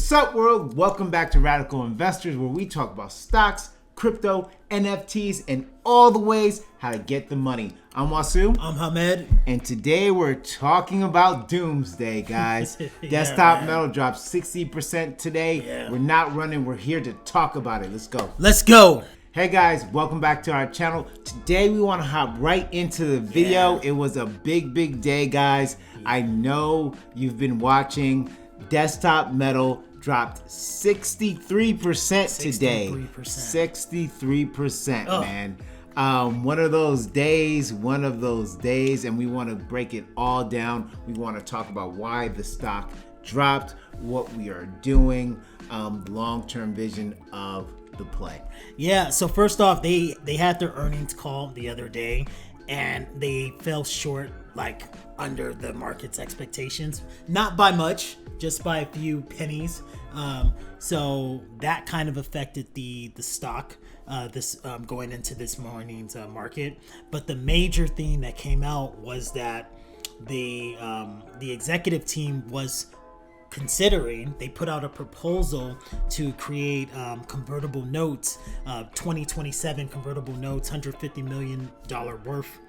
What's up, world? Welcome back to Radical Investors, where we talk about stocks, crypto, NFTs, and all the ways how to get the money. I'm Wasu. I'm Hamed. And today we're talking about doomsday, guys. Desktop Metal dropped 60% today. Yeah. We're not running. We're here to talk about it. Let's go. Let's go. Hey guys, welcome back to our channel. Today we want to hop right into the video. It was a big day, guys. I know you've been watching. Desktop Metal dropped 63% today. 63%, man. One of those days, and we want to break it all down. We want to talk about why the stock dropped, what we are doing, long-term vision of the play. Yeah, so first off, they had their earnings call the other day, and they fell short, like under the market's expectations. Not by much, just by a few pennies. So that kind of affected the stock going into this morning's market. But the major thing that came out was that the executive team was considering, they put out a proposal to create convertible notes, 2027 convertible notes, $150 million worth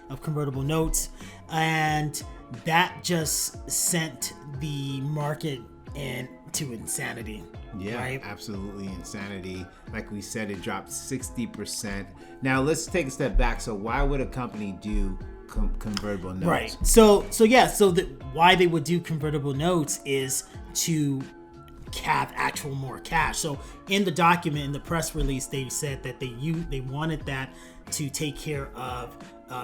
of convertible notes, and that just sent the market into insanity. Yeah, right? Absolutely insanity. Like we said, it dropped 60%. Now let's take a step back. So why would a company do convertible notes? Right. So why they would do convertible notes is to have actual more cash. So in the document, in the press release, they said that they wanted that to take care of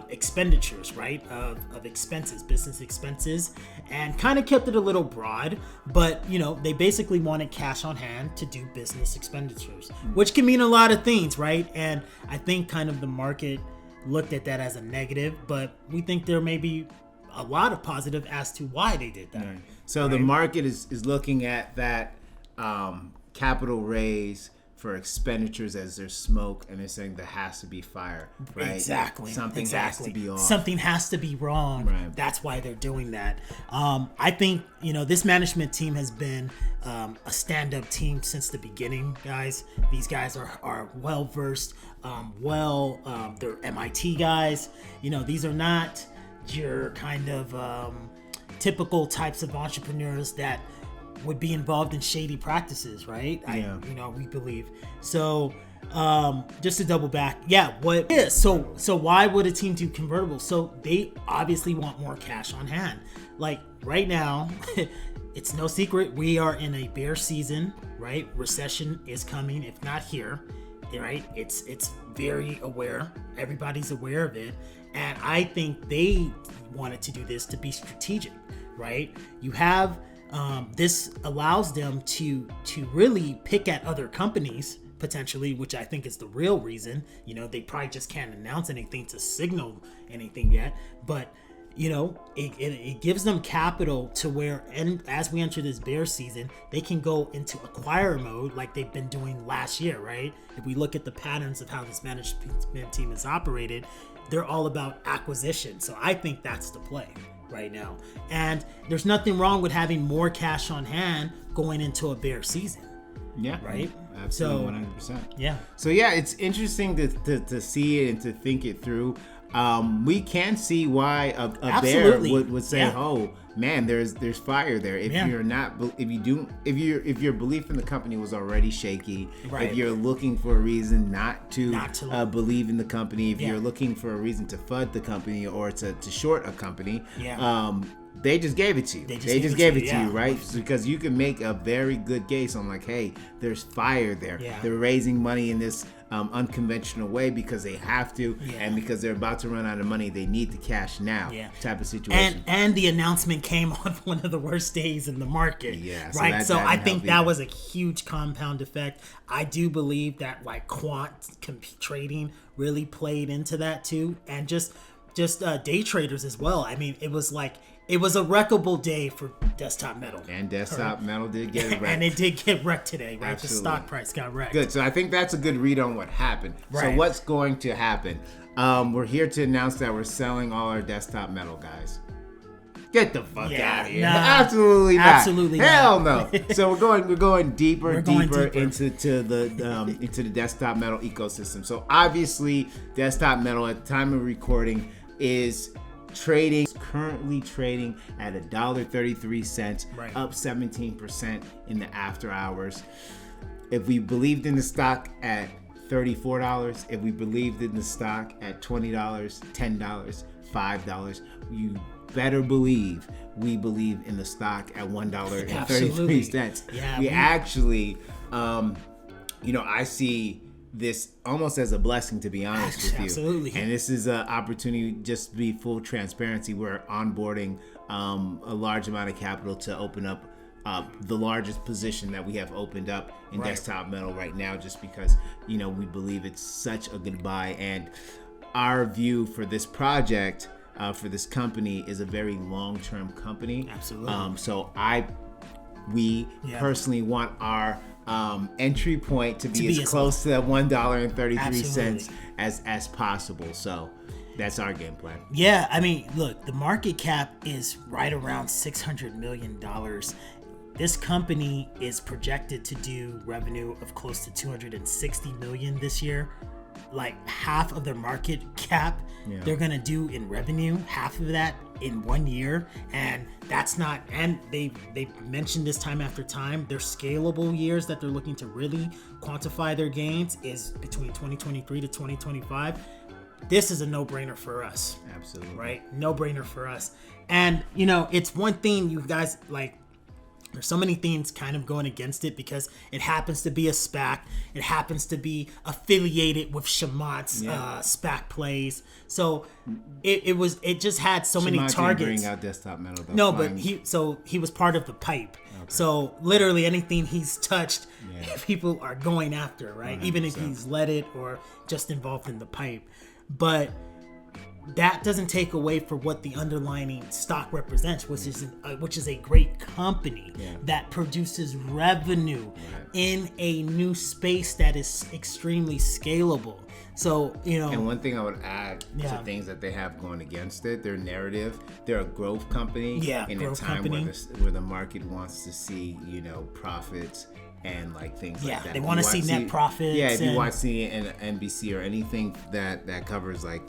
expenditures, right? Of expenses, business expenses, and kind of kept it a little broad, but they basically wanted cash on hand to do business expenditures, which can mean a lot of things, right? And I think kind of the market looked at that as a negative, but we think there may be a lot of positive as to why they did that. Right. So the market is looking at that capital raise for expenditures as there's smoke, and they're saying there has to be fire, right? Exactly. Something has to be off. Something has to be wrong. Right. That's why they're doing that. I think, this management team has been a stand-up team since the beginning, guys. These guys are well-versed, they're MIT guys. These are not your kind of typical types of entrepreneurs that would be involved in shady practices, right? Yeah. We believe. So, just to double back, so why would a team do convertible? So they obviously want more cash on hand. Like right now, it's no secret we are in a bear season, right? Recession is coming, if not here, right? It's very aware. Everybody's aware of it. And I think they wanted to do this to be strategic, right? You have this allows them to really pick at other companies potentially, which I think is the real reason. They probably just can't announce anything to signal anything yet, but it gives them capital to where, and as we enter this bear season, they can go into acquire mode like they've been doing last year, right? If we look at the patterns of how this management team has operated, they're all about acquisition. So I think that's the play right now. And there's nothing wrong with having more cash on hand going into a bear season. Yeah. Right? Absolutely, so, 100%. Yeah. So yeah, it's interesting to see it and to think it through. We can see why a bear would say, "Oh man, there's fire there." If you're not, if your belief in the company was already shaky, if you're looking for a reason not to believe in the company, if you're looking for a reason to FUD the company or to short a company, they just gave it to you. They just gave it to you, right? Because you can make a very good case on like, hey, there's fire there. Yeah. They're raising money in this unconventional way because they have to, and because they're about to run out of money, they need the cash now. Type of situation. And the announcement came on one of the worst days in the market. Yeah. Right. So I think that was a huge compound effect. I do believe that like quant trading really played into that too, and just day traders as well. I mean, it was a wreckable day for Desktop Metal. And Desktop Metal did get wrecked. And it did get wrecked today, right? Absolutely. The stock price got wrecked. Good. So I think that's a good read on what happened. Right. So what's going to happen? We're here to announce that we're selling all our Desktop Metal, guys. Get the fuck out of here! Nah, absolutely not. Absolutely hell not. No. So we're going deeper into the Desktop Metal ecosystem. So obviously, Desktop Metal at the time of recording is currently trading at $1.33, right, up 17% in the after hours. If we believed in the stock at $34, if we believed in the stock at $20, $10, $5, you better believe we believe in the stock at $1.33. Yeah, we actually, I see this almost as a blessing, to be honest with you. Absolutely. And this is an opportunity, just to be full transparency. We're onboarding a large amount of capital to open up the largest position that we have opened up in Desktop Metal right now, just because, we believe it's such a good buy. And our view for this project, for this company, is a very long-term company. Absolutely. So we personally want our entry point to be as close to that $1.33 as possible. So that's our game plan. Yeah, I mean, look, the market cap is right around $600 million. This company is projected to do revenue of close to $260 million this year. Like half of their market cap, they're gonna do in revenue, half of that in 1 year, and that's not. And they mentioned this time after time. Their scalable years that they're looking to really quantify their gains is between 2023 to 2025. This is a no-brainer for us. Absolutely, right? No-brainer for us. And it's one thing, you guys, like, there's so many things kind of going against it because it happens to be a SPAC. It happens to be affiliated with Shamat's SPAC plays. So it just had so many targets. Didn't bring out Desktop Metal, though. No, but he was part of the pipe. Okay. So literally anything he's touched, people are going after, right? 100%. Even if he's led it or just involved in the pipe. But that doesn't take away for what the underlying stock represents, which is a great company that produces revenue in a new space that is extremely scalable. So, and one thing I would add to things that they have going against it, their narrative, they're a growth company in a time where the market wants to see, profits and like things like that. They want to see net profits. Yeah, if you watch NBC or anything that covers like,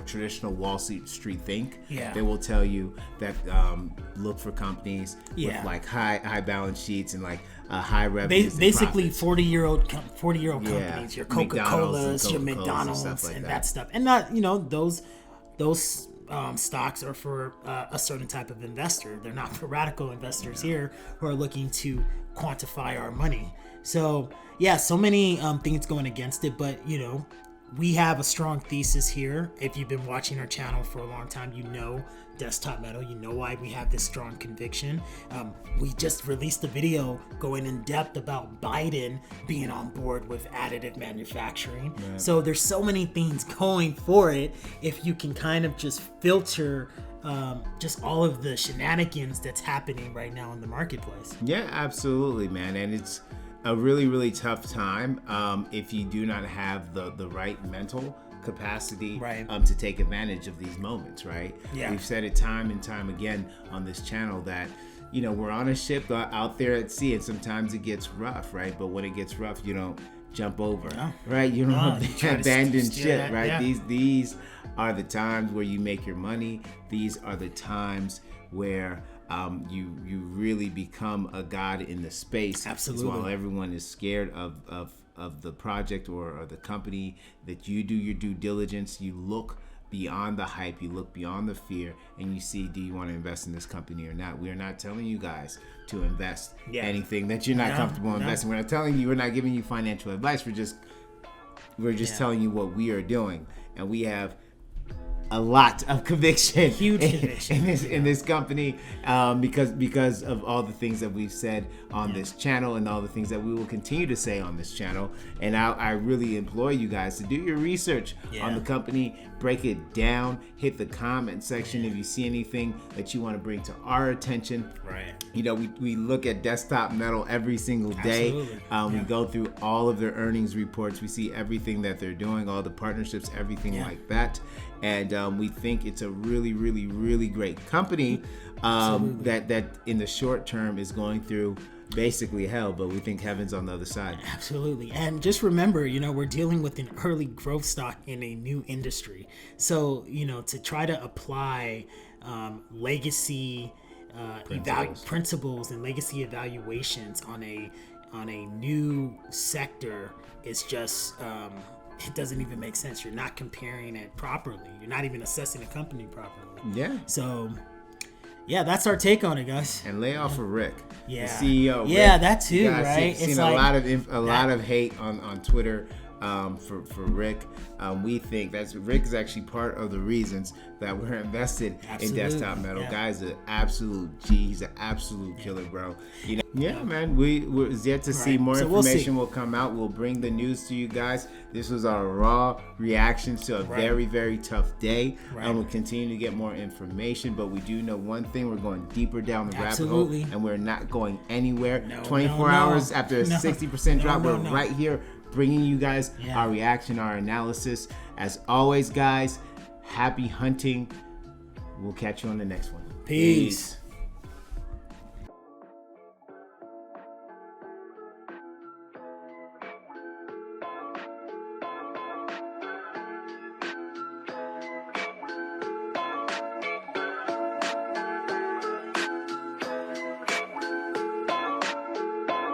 traditional Wall Street think, they will tell you that look for companies with like high balance sheets and like high revenues. Basically 40-year-old companies, your Coca-Colas, your McDonald's, and that stuff. And not, those stocks are for a certain type of investor. They're not for radical investors here who are looking to quantify our money. So so many things going against it, but we have a strong thesis here. If you've been watching our channel for a long time, Desktop Metal, why we have this strong conviction. We just released a video going in depth about Biden being on board with additive manufacturing. So there's so many things going for it. If you can kind of just filter just all of the shenanigans that's happening right now in the marketplace. Yeah, absolutely, man. And it's a really, really tough time if you do not have the right mental capacity to take advantage of these moments, right? We've said it time and time again on this channel that we're on a ship out there at sea, and sometimes it gets rough, right? But when it gets rough, you don't jump over, right? You don't abandon ship, right? These are the times where you make your money. These are the times where you really become a god in the space. Absolutely. While everyone is scared of the project or the company, that you do your due diligence, you look beyond the hype, you look beyond the fear, and you see, do you want to invest in this company or not? We are not telling you guys to invest anything that you're not comfortable investing. We're not telling you, we're not giving you financial advice. We're just telling you what we are doing, and we have a lot of conviction, in this company, because of all the things that we've said on this channel and all the things that we will continue to say on this channel. And I really implore you guys to do your research on the company, break it down, hit the comment section if you see anything that you want to bring to our attention. We look at Desktop Metal every single day. We go through all of their earnings reports. We see everything that they're doing, all the partnerships, everything like that. And we think it's a really, really, really great company that in the short term is going through basically hell, but we think heaven's on the other side. Absolutely. And just remember, we're dealing with an early growth stock in a new industry. So, to try to apply legacy principles and legacy evaluations on a new sector is just it doesn't even make sense. You're not comparing it properly. You're not even assessing a company properly. Yeah. So yeah, that's our take on it, guys. And lay off of Rick, the CEO. Yeah, Rick. that too, right? Seen a lot of hate on Twitter for Rick. We think Rick is actually part of the reasons that we're invested in Desktop Metal. Guy's an absolute G. He's an absolute killer, bro. Man. We're yet to see more information will come out. We'll bring the news to you guys. This was our raw reactions to a very, very tough day. And we'll continue to get more information. But we do know one thing: we're going deeper down the rabbit hole, and we're not going anywhere. 24 hours after a 60% drop, we're right here, bringing you guys our reaction, our analysis. As always, guys, happy hunting. We'll catch you on the next one. Peace.